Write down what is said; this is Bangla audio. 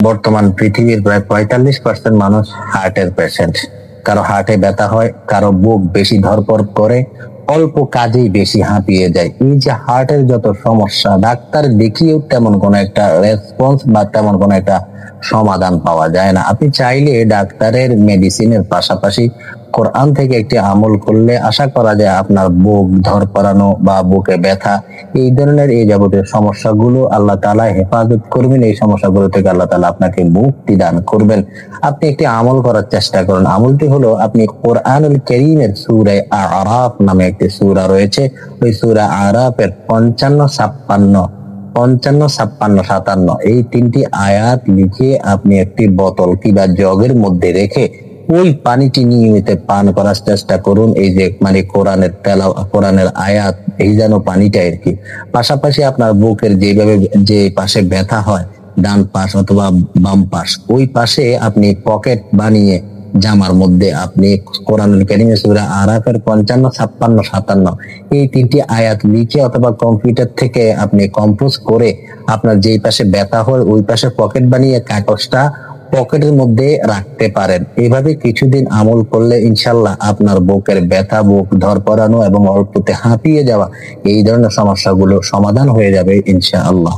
বর্তমান পৃথিবীর প্রায় 45% মানুষ হার্টের পেশেন্ট। কারো হার্টে ব্যথা হয়, কারো বুক বেশি ধরপড় করে, অল্প কাজেই বেশি হাঁপিয়ে যায়। এই যে হার্টের যত সমস্যা, ডাক্তার দেখিয়েও তেমন কোনো একটা রেসপন্স বা তেমন কোনো একটা সমাধান পাওয়া যায় না। আপনি চাইলে ডাক্তারের মেডিসিনের পাশাপাশি কোরআন থেকে একটি আমল করলে আশা করা যায় আপনার বুক ধরপড়ানো বা বুকে ব্যথা, এই ধরনের এই যাবতীয় সমস্যাগুলো আল্লাহ তাআলা হেফাজত করবেন। এই সমস্যাগুলো থেকে আল্লাহ তাআলা আপনাকে মুক্তি দান করবেন। আপনি একটি আমল করার চেষ্টা করুন। আমলটি হলো, আপনি কোরআনুল কারীমের সূরা আরাফ নামে একটি সূরা রয়েছে, ওই সূরা আরাফের 55, 56, 57 এই 3টি আয়াত লিখে আপনি একটি বোতল কিংবা জগের মধ্যে রেখে ওই পানিটি নিয়মিত পান করার চেষ্টা করুন। এই যে কোরআনের কোরআনের আয়াত ভিজানো পানিটা আর কি। পাশাপাশি আপনার বুকের যে পাশে ব্যথা হয়, ডান পাশ অথবা বাম পাশ, ওই পাশে আপনি পকেট বানিয়ে জামার মধ্যে আপনি কোরআনুল কারীমের সূরা আরাফের 55, 56, 57 এই 3টি আয়াত লিখে অথবা কম্পিউটার থেকে আপনি কম্পোজ করে আপনার যেই পাশে ব্যথা হয় ওই পাশে পকেট বানিয়ে কাগজটা পকেটের মধ্যে রাখতে পারেন। এইভাবে কিছুদিন আমল করলে ইনশাল্লাহ আপনার বুকের ব্যথা, বুক ধরপড়ানো এবং অল্পতে হাঁপিয়ে যাওয়া, এই ধরনের সমস্যাগুলো সমাধান হয়ে যাবে ইনশাআল্লাহ।